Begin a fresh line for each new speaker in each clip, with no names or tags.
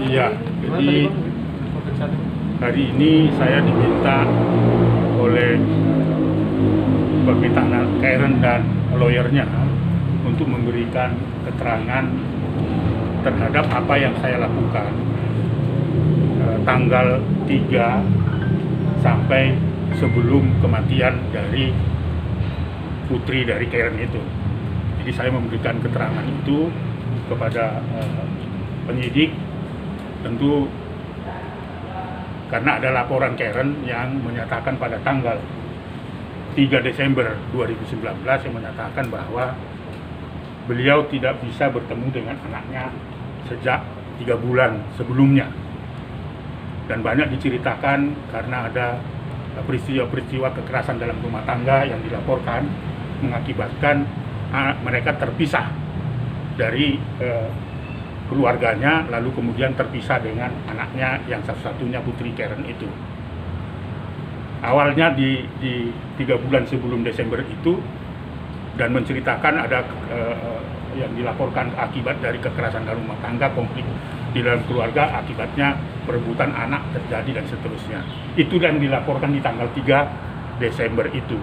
Iya, jadi hari ini saya diminta oleh permintaan Karen dan lawyernya untuk memberikan keterangan terhadap apa yang saya lakukan tanggal 3 sampai sebelum kematian dari putri dari Karen itu. Jadi saya memberikan keterangan itu kepada penyidik, tentu karena ada laporan Karen yang menyatakan pada tanggal 3 Desember 2019 yang menyatakan bahwa beliau tidak bisa bertemu dengan anaknya sejak 3 bulan sebelumnya. Dan banyak diceritakan karena ada peristiwa-peristiwa kekerasan dalam rumah tangga yang dilaporkan mengakibatkan mereka terpisah dari keluarganya, lalu kemudian terpisah dengan anaknya yang satu-satunya putri Karen itu. Awalnya di 3 bulan sebelum Desember itu, dan menceritakan ada yang dilaporkan akibat dari kekerasan dalam rumah tangga, konflik di dalam keluarga, akibatnya perebutan anak terjadi dan seterusnya. Itu yang dilaporkan di tanggal 3 Desember itu.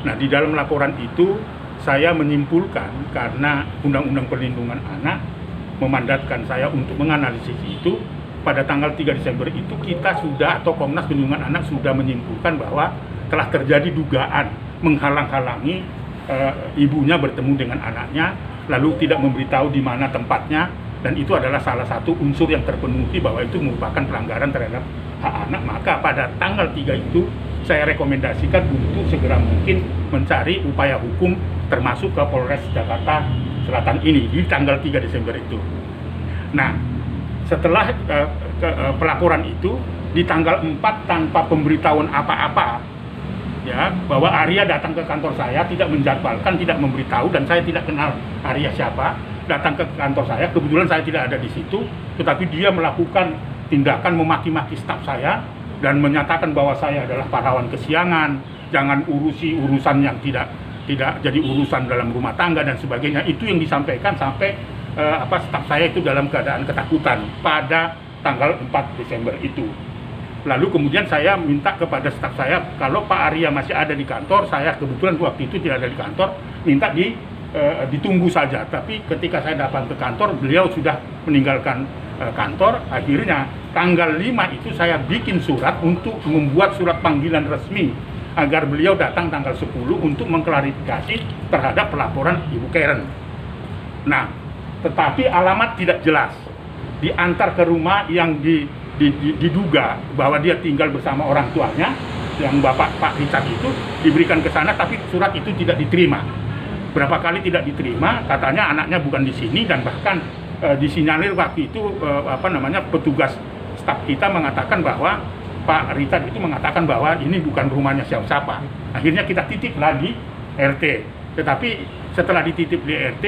Nah, di dalam laporan itu saya menyimpulkan karena Undang-Undang Perlindungan Anak memandatkan saya untuk menganalisis itu, pada tanggal 3 Desember itu kita sudah, atau Komnas Perlindungan Anak sudah menyimpulkan bahwa telah terjadi dugaan menghalang-halangi ibunya bertemu dengan anaknya, lalu tidak memberitahu di mana tempatnya, dan itu adalah salah satu unsur yang terpenuhi bahwa itu merupakan pelanggaran terhadap hak anak. Maka pada tanggal 3 itu saya rekomendasikan untuk segera mungkin mencari upaya hukum termasuk ke Polres Jakarta Selatan ini di tanggal 3 Desember itu. Nah, setelah pelaporan itu di tanggal 4 tanpa pemberitahuan apa-apa, ya, bahwa Arya datang ke kantor saya, tidak menjadwalkan, tidak memberitahu, dan saya tidak kenal Arya siapa, datang ke kantor saya, kebetulan saya tidak ada di situ, tetapi dia melakukan tindakan memaki-maki staf saya dan menyatakan bahwa saya adalah pahlawan kesiangan, jangan urusi urusan yang tidak jadi urusan dalam rumah tangga dan sebagainya. Itu yang disampaikan sampai staf saya itu dalam keadaan ketakutan pada tanggal 4 Desember itu. Lalu kemudian saya minta kepada staf saya, kalau Pak Arya masih ada di kantor, saya kebetulan waktu itu tidak ada di kantor, minta ditunggu saja. Tapi ketika saya datang ke kantor, beliau sudah meninggalkan kantor. Akhirnya tanggal 5 itu saya bikin surat untuk membuat surat panggilan resmi agar beliau datang tanggal 10 untuk mengklarifikasi terhadap pelaporan Ibu Karen. Nah, tetapi alamat tidak jelas. Diantar ke rumah yang diduga bahwa dia tinggal bersama orang tuanya, yang Pak Richard itu diberikan ke sana, tapi surat itu tidak diterima. Berapa kali tidak diterima, katanya anaknya bukan di sini, dan bahkan disinyalir waktu itu petugas staf kita mengatakan bahwa Pak Richard itu mengatakan bahwa ini bukan rumahnya siapa-siapa. Akhirnya kita titip lagi RT. Tetapi setelah dititip di RT,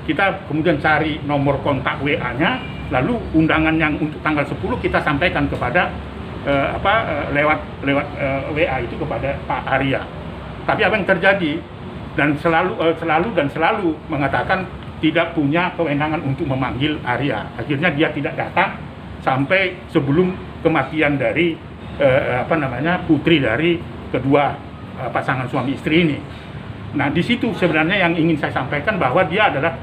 kita kemudian cari nomor kontak WA-nya, lalu undangan yang untuk tanggal 10 kita sampaikan kepada lewat WA itu kepada Pak Arya. Tapi apa yang terjadi? Dan selalu mengatakan tidak punya kewenangan untuk memanggil Arya. Akhirnya dia tidak datang sampai sebelum kematian dari putri dari kedua pasangan suami istri ini. Nah, di situ sebenarnya yang ingin saya sampaikan bahwa dia adalah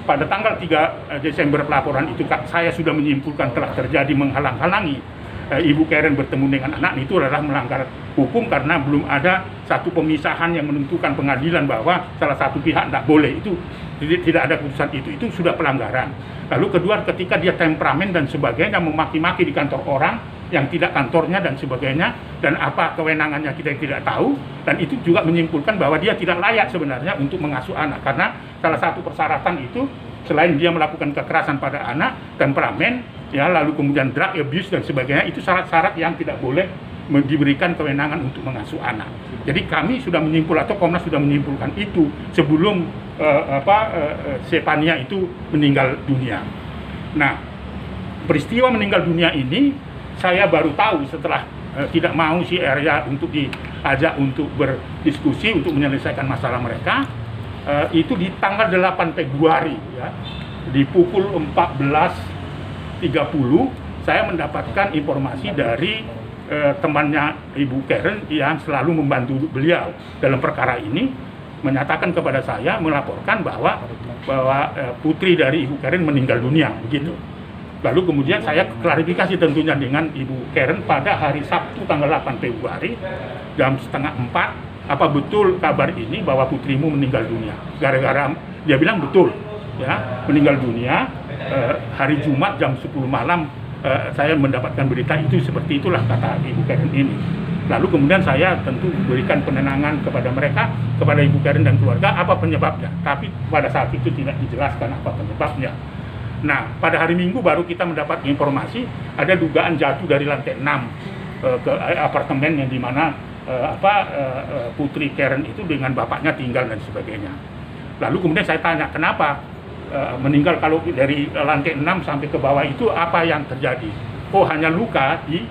pada tanggal 3 Desember pelaporan itu saya sudah menyimpulkan telah terjadi menghalang-halangi Ibu Karen bertemu dengan anak. Itu adalah melanggar hukum karena belum ada satu pemisahan yang menentukan pengadilan bahwa salah satu pihak tidak boleh. Itu tidak ada keputusan itu sudah pelanggaran. Lalu kedua, ketika dia temperamen dan sebagainya, memaki-maki di kantor orang yang tidak kantornya dan sebagainya, dan apa kewenangannya kita tidak tahu, dan itu juga menyimpulkan bahwa dia tidak layak sebenarnya untuk mengasuh anak, karena salah satu persyaratan itu selain dia melakukan kekerasan pada anak, temperamen, ya, lalu kemudian drug abuse dan sebagainya, itu syarat-syarat yang tidak boleh diberikan kewenangan untuk mengasuh anak. Jadi kami sudah menyimpul, atau Komnas sudah menyimpulkan itu sebelum Sepania itu meninggal dunia. Nah, peristiwa meninggal dunia ini saya baru tahu setelah tidak mau si Arya untuk diajak untuk berdiskusi untuk menyelesaikan masalah mereka. Itu di tanggal 8 Februari ya, di pukul 14.30 saya mendapatkan informasi dari temannya Ibu Karen yang selalu membantu beliau dalam perkara ini, menyatakan kepada saya, melaporkan bahwa putri dari Ibu Karen meninggal dunia, begitu. Lalu kemudian saya klarifikasi tentunya dengan Ibu Karen pada hari Sabtu tanggal 8 Februari jam 3:30, apa betul kabar ini bahwa putrimu meninggal dunia? Gara-gara dia bilang betul, ya, meninggal dunia hari Jumat jam 10 malam. Saya mendapatkan berita itu, seperti itulah kata Ibu Karen ini. Lalu kemudian saya tentu berikan penenangan kepada mereka, kepada Ibu Karen dan keluarga, apa penyebabnya. Tapi pada saat itu tidak dijelaskan apa penyebabnya. Nah, pada hari Minggu baru kita mendapat informasi ada dugaan jatuh dari lantai 6 ke apartemen yang dimana putri Karen itu dengan bapaknya tinggal dan sebagainya. Lalu kemudian saya tanya, kenapa meninggal kalau dari lantai 6 sampai ke bawah itu apa yang terjadi? Oh, hanya luka di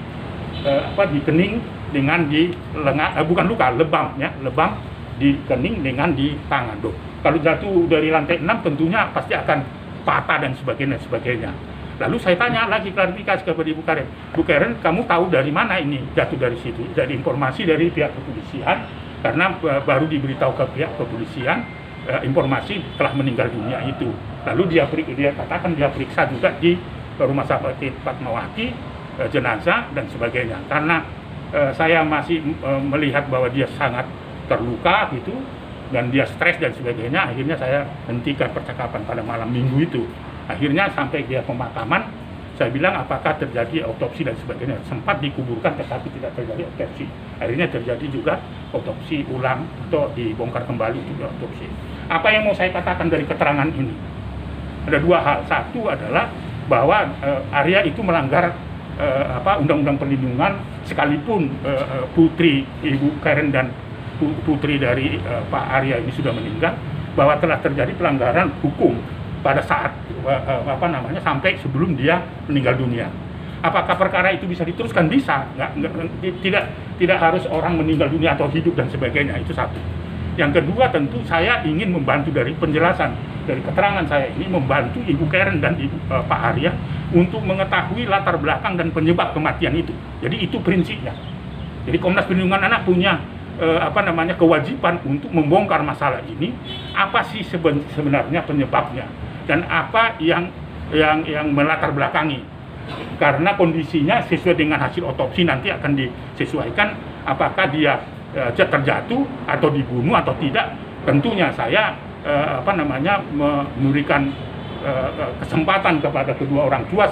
di kening dengan di lengan, bukan luka, lebam ya, lebam di kening dengan di tangan. Duh. Kalau jatuh dari lantai 6 tentunya pasti akan patah dan sebagainya. Lalu saya tanya lagi, klarifikasi kepada Ibu Karen. Bu Karen, kamu tahu dari mana ini jatuh dari situ? Jadi informasi dari pihak kepolisian, karena baru diberitahu ke pihak kepolisian informasi telah meninggal dunia itu. Lalu dia katakan dia periksa juga di rumah sakit Fatmawati, jenazah dan sebagainya. Karena saya masih melihat bahwa dia sangat terluka gitu, dan dia stres dan sebagainya, akhirnya saya hentikan percakapan pada malam Minggu itu. Akhirnya sampai dia pemakaman, saya bilang apakah terjadi autopsi dan sebagainya. Sempat dikuburkan tetapi tidak terjadi autopsi. Akhirnya terjadi juga autopsi ulang atau dibongkar kembali juga autopsi. Apa yang mau saya katakan dari keterangan ini? Ada dua hal. Satu adalah bahwa Arya itu melanggar undang-undang perlindungan, sekalipun putri Ibu Karen dan putri dari Pak Arya ini sudah meninggal, bahwa telah terjadi pelanggaran hukum pada saat sampai sebelum dia meninggal dunia. Apakah perkara itu bisa diteruskan? Bisa, tidak harus orang meninggal dunia atau hidup dan sebagainya. Itu satu. Yang kedua, tentu saya ingin membantu dari penjelasan dari keterangan saya ini, membantu Ibu Karen dan Pak Arya untuk mengetahui latar belakang dan penyebab kematian itu. Jadi itu prinsipnya. Jadi Komnas Perlindungan Anak punya kewajiban untuk membongkar masalah ini, apa sih sebenarnya penyebabnya dan apa yang melatar belakangi. Karena kondisinya sesuai dengan hasil otopsi nanti akan disesuaikan apakah dia terjatuh atau dibunuh atau tidak. Tentunya saya memberikan kesempatan kepada kedua orang tua,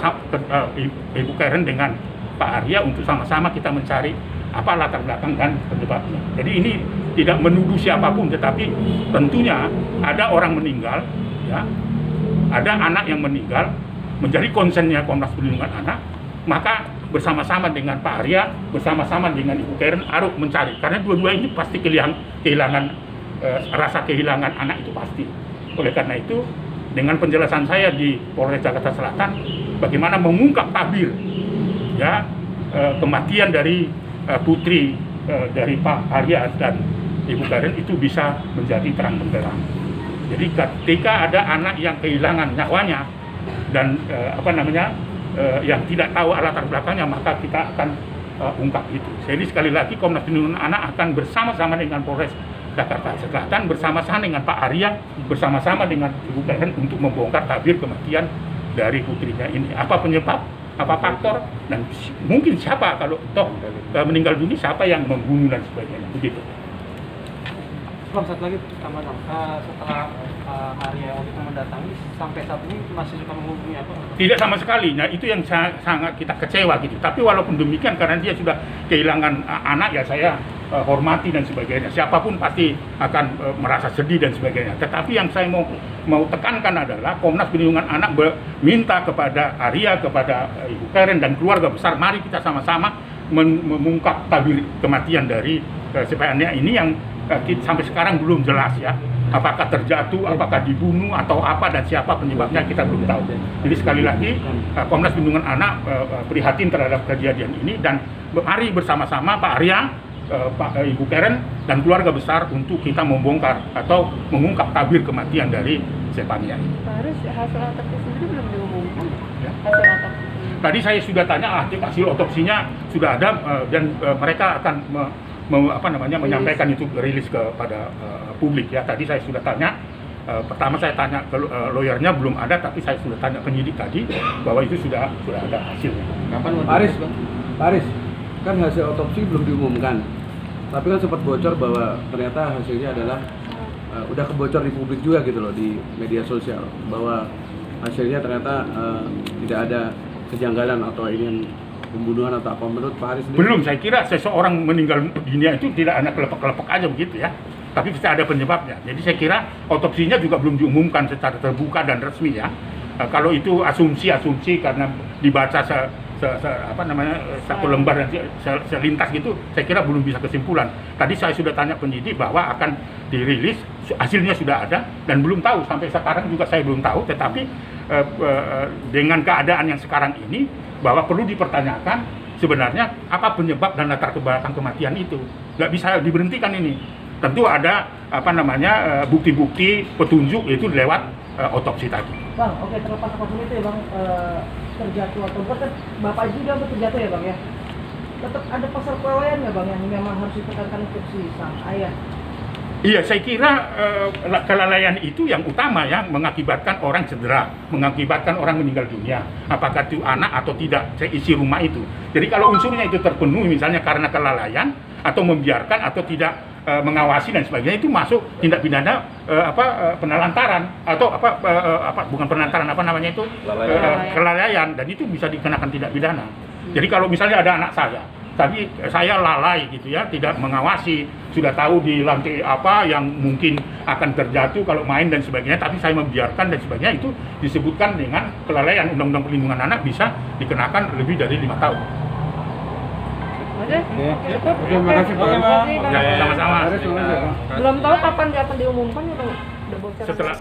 Ibu Karen dengan Pak Arya, untuk sama-sama kita mencari apa latar belakang dan penyebabnya. Jadi ini tidak menuduh siapapun, tetapi tentunya ada orang meninggal, ya, ada anak yang meninggal, menjadi konsennya Komnas Perlindungan Anak, maka bersama-sama dengan Pak Arya, bersama-sama dengan Ibu Karen harus mencari, karena dua-dua ini pasti kehilangan rasa kehilangan anak itu pasti. Oleh karena itu, dengan penjelasan saya di Polres Jakarta Selatan, bagaimana mengungkap tabir, ya, kematian dari putri dari Pak Arya dan Ibu Karen itu bisa menjadi terang benderang. Jadi ketika ada anak yang kehilangan nyawanya dan yang tidak tahu latar belakangnya, maka kita akan ungkap itu. Jadi sekali lagi Komnas Perlindungan Anak akan bersama-sama dengan Polres Jakarta Selatan, bersama-sama dengan Pak Arya, bersama-sama dengan Ibu Karen untuk membongkar tabir kematian dari putrinya ini. Apa penyebab, apa faktor, dan mungkin siapa kalau toh meninggal dunia, siapa yang membunuh dan sebagainya, begitu.
Bang, satu lagi setelah Arya waktu itu mendatangi, sampai saat ini masih suka menghubungi apa?
Tidak sama sekali. Nah, itu yang sangat kita kecewa gitu. Tapi walaupun demikian, karena dia sudah kehilangan anak, ya saya hormati dan sebagainya. Siapapun pasti akan merasa sedih dan sebagainya. Tetapi yang saya mau tekankan adalah Komnas Perlindungan Anak minta kepada Arya, kepada Ibu Karen dan keluarga besar, mari kita sama-sama mengungkap tabir kematian dari sebenarnya ini yang sampai sekarang belum jelas, ya. Apakah terjatuh, apakah dibunuh, atau apa, dan siapa penyebabnya kita belum tahu. Jadi sekali lagi Komnas Perlindungan Anak prihatin terhadap kejadian ini, dan mari bersama-sama Pak Arya, Ibu Karen dan keluarga besar untuk kita membongkar atau mengungkap tabir kematian dari Stefania ini.
Harus hasil otopsi sendiri belum diumumkan,
ya?
Hasil otopsi
Tadi saya sudah tanya hasil otopsinya sudah ada dan mereka akan menyampaikan itu rilis kepada publik ya. Tadi saya sudah tanya. Pertama saya tanya ke lawyernya belum ada, tapi saya sudah tanya penyidik tadi bahwa itu sudah ada hasilnya.
Kapan
Pak Aris, kan hasil otopsi belum diumumkan, tapi kan sempat bocor bahwa ternyata hasilnya adalah udah kebocor di publik juga gitu loh, di media sosial, bahwa hasilnya ternyata tidak ada kejanggalan atau ini pembunuhan atau apa. Menurut Pak Aris sendiri?
Belum, saya kira seseorang meninggal dunia itu tidak hanya kelepek-kelepek aja begitu ya, tapi bisa ada penyebabnya. Jadi saya kira otopsinya juga belum diumumkan secara terbuka dan resmi ya. Kalau itu asumsi karena dibaca satu lembar dan selintas gitu, saya kira belum bisa kesimpulan. Tadi saya sudah tanya penyidik bahwa akan dirilis, hasilnya sudah ada dan belum tahu, sampai sekarang juga saya belum tahu. Tetapi dengan keadaan yang sekarang ini, bahwa perlu dipertanyakan sebenarnya apa penyebab dan latar belakang kematian itu. Nggak bisa diberhentikan ini. Tentu ada bukti-bukti petunjuk itu lewat otopsi tadi.
Bang, oke, terlepas apapun itu ya Bang, terjatuh atau bukan, Bapak juga terjatuh ya Bang ya. Tetap ada pasal kelalaian ya Bang yang memang harus ditekankan untuk si sang ayah.
Iya, saya kira kelalaian itu yang utama ya, mengakibatkan orang cedera, mengakibatkan orang meninggal dunia. Apakah itu anak atau tidak, isi rumah itu. Jadi kalau unsurnya itu terpenuhi, misalnya karena kelalaian atau membiarkan atau tidak mengawasi dan sebagainya, itu masuk tindak pidana penelantaran atau bukan penelantaran, kelalaian, dan itu bisa dikenakan tindak pidana. Jadi kalau misalnya ada anak saya, tapi saya lalai gitu ya, tidak mengawasi, sudah tahu di lantai apa yang mungkin akan terjatuh kalau main dan sebagainya, tapi saya membiarkan dan sebagainya, itu disebutkan dengan kelalaian. Undang-Undang Perlindungan Anak bisa dikenakan lebih dari 5 tahun.
Oke,
Terima kasih Pak Aris.
Sama-sama.
belum tahu kapan dia akan diumumkan atau udah bocor?
Setelah